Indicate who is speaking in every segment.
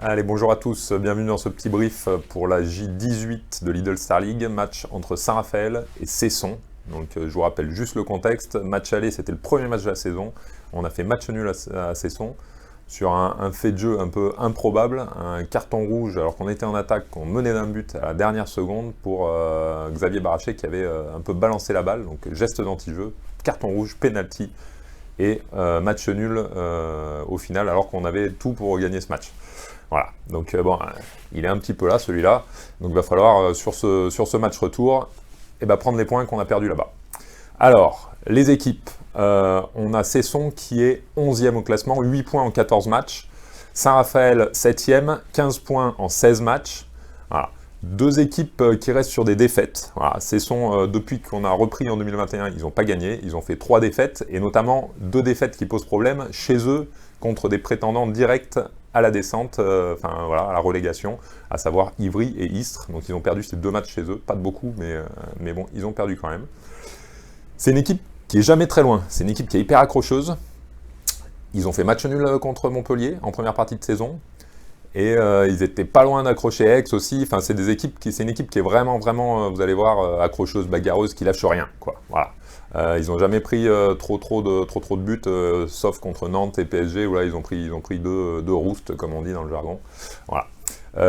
Speaker 1: Allez, bonjour à tous, bienvenue dans ce petit brief pour la J18 de Lidl Star League, match entre Saint-Raphaël et Cesson. Donc je vous rappelle juste le contexte, match aller, c'était le premier match de la saison, on a fait match nul à Cesson, sur un fait de jeu un peu improbable, un carton rouge alors qu'on était en attaque, qu'on menait d'un but à la dernière seconde pour Xavier Baraché qui avait un peu balancé la balle, donc geste d'anti-jeu, carton rouge, penalty et match nul au final alors qu'on avait tout pour gagner ce match. Voilà, donc bon, il est un petit peu là, celui-là. Donc il va falloir, sur ce match retour, prendre les points qu'on a perdus là-bas. Alors, les équipes. On a Cesson qui est 11e au classement, 8 points en 14 matchs. Saint-Raphaël, 7e, 15 points en 16 matchs. Voilà. Deux équipes qui restent sur des défaites. Voilà. Cesson, depuis qu'on a repris en 2021, ils n'ont pas gagné. Ils ont fait 3 défaites, et notamment 2 défaites qui posent problème chez eux, contre des prétendants directs à la descente, à la relégation, à savoir Ivry et Istres. Donc ils ont perdu ces 2 matchs chez eux, pas de beaucoup, mais bon, ils ont perdu quand même. C'est une équipe qui est jamais très loin, c'est une équipe qui est hyper accrocheuse. Ils ont fait match nul contre Montpellier en première partie de saison, et ils étaient pas loin d'accrocher Aix aussi. Enfin, c'est une équipe qui est vraiment, vous allez voir, accrocheuse, bagarreuse, qui lâche rien, quoi. Voilà. Ils n'ont jamais pris trop de buts, sauf contre Nantes et PSG, où là ils ont pris deux roustes, comme on dit dans le jargon. Voilà.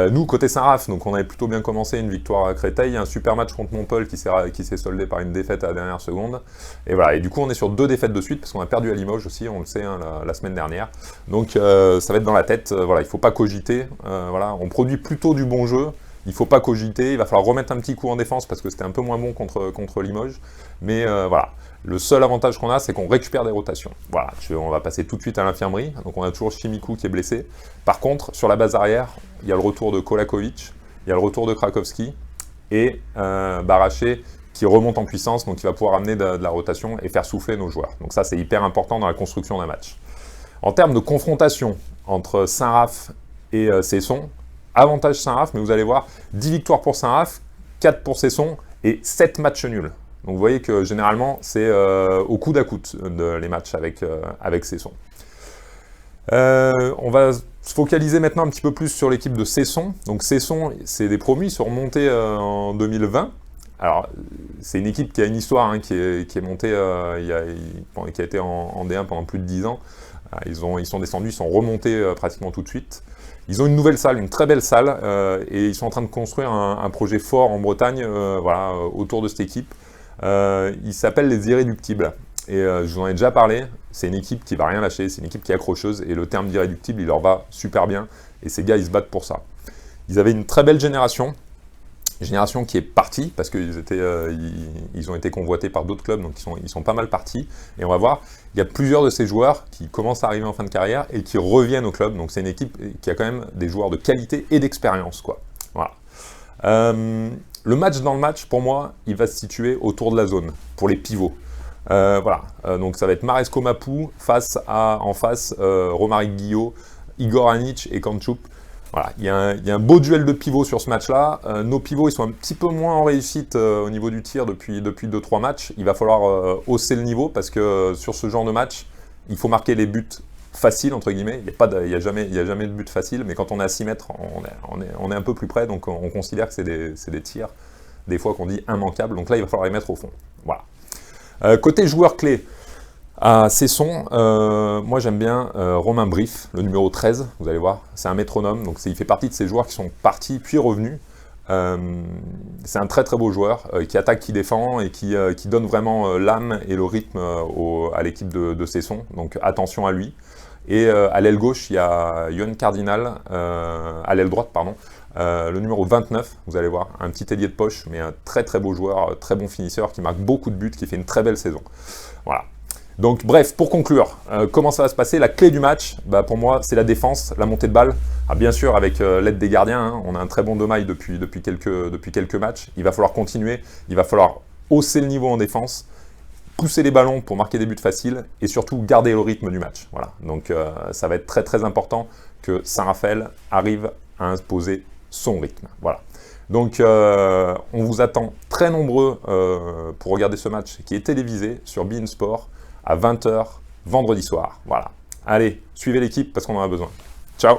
Speaker 1: Nous, côté Saint-Raph, donc on avait plutôt bien commencé, une victoire à Créteil, un super match contre Montpellier qui s'est soldé par une défaite à la dernière seconde. Et voilà, et du coup on est sur 2 défaites de suite, parce qu'on a perdu à Limoges aussi, on le sait, hein, la semaine dernière. Donc ça va être dans la tête, voilà, il ne faut pas cogiter, voilà, on produit plutôt du bon jeu. Il ne faut pas cogiter, il va falloir remettre un petit coup en défense parce que c'était un peu moins bon contre Limoges. Mais voilà, le seul avantage qu'on a, c'est qu'on récupère des rotations. Voilà, on va passer tout de suite à l'infirmerie. Donc on a toujours Chimikou qui est blessé. Par contre, sur la base arrière, il y a le retour de Kolakovic, il y a le retour de Krakowski et Baraché qui remonte en puissance, donc il va pouvoir amener de la rotation et faire souffler nos joueurs. Donc ça, c'est hyper important dans la construction d'un match. En termes de confrontation entre Saint-Raph et Cesson, avantage Saint-Raph, mais vous allez voir, 10 victoires pour Saint-Raph, 4 pour Cesson et 7 matchs nuls. Donc vous voyez que généralement, c'est au coude à coude les matchs avec Cesson. On va se focaliser maintenant un petit peu plus sur l'équipe de Cesson. Donc Cesson, c'est des promus, ils sont remontés en 2020. Alors, c'est une équipe qui a une histoire, hein, qui est montée, qui a été en D1 pendant plus de 10 ans. Ils sont descendus, ils sont remontés pratiquement tout de suite. Ils ont une nouvelle salle, une très belle salle, et ils sont en train de construire un projet fort en Bretagne, autour de cette équipe. Il s'appelle les Irréductibles. Et je vous en ai déjà parlé, c'est une équipe qui va rien lâcher, c'est une équipe qui est accrocheuse, et le terme d'irréductible, il leur va super bien, et ces gars, ils se battent pour ça. Ils avaient une très belle génération qui est partie, parce qu'ils ont été convoités par d'autres clubs, donc ils sont pas mal partis, et on va voir, il y a plusieurs de ces joueurs qui commencent à arriver en fin de carrière, et qui reviennent au club, donc c'est une équipe qui a quand même des joueurs de qualité et d'expérience, quoi. Voilà. Le match dans le match, pour moi, il va se situer autour de la zone, pour les pivots. Donc ça va être Maresco Mapou en face Romaric Guillot, Igor Anic et Kantchoup. Voilà, il y a un beau duel de pivots sur ce match-là. Nos pivots, ils sont un petit peu moins en réussite au niveau du tir depuis 2-3 matchs. Il va falloir hausser le niveau parce que sur ce genre de match, il faut marquer les buts faciles, entre guillemets. Il n'y a jamais de but facile, mais quand on est à 6 mètres, on est un peu plus près, donc on considère que c'est des tirs, des fois qu'on dit immanquables. Donc là, il va falloir les mettre au fond. Voilà. Côté joueur clé, à Cesson, moi j'aime bien Romain Briff, le numéro 13, vous allez voir, c'est un métronome, donc il fait partie de ces joueurs qui sont partis puis revenus. C'est un très très beau joueur, qui attaque, qui défend, et qui donne vraiment l'âme et le rythme à l'équipe de Cesson, donc attention à lui. Et à l'aile gauche, il y a Yohan Cardinal, à l'aile droite, pardon, le numéro 29, vous allez voir, un petit ailier de poche, mais un très très beau joueur, très bon finisseur, qui marque beaucoup de buts, qui fait une très belle saison. Voilà. Donc bref, pour conclure, comment ça va se passer? La clé du match, pour moi, c'est la défense, la montée de balle. Ah, bien sûr, avec l'aide des gardiens, hein, on a un très bon Domaille depuis quelques matchs. Il va falloir continuer, il va falloir hausser le niveau en défense, pousser les ballons pour marquer des buts faciles, et surtout garder le rythme du match. Voilà. Donc ça va être très très important que Saint-Raphaël arrive à imposer son rythme. Voilà. Donc on vous attend très nombreux pour regarder ce match qui est télévisé sur beIN Sport à 20 h vendredi soir. Voilà. Allez, suivez l'équipe parce qu'on en a besoin. Ciao!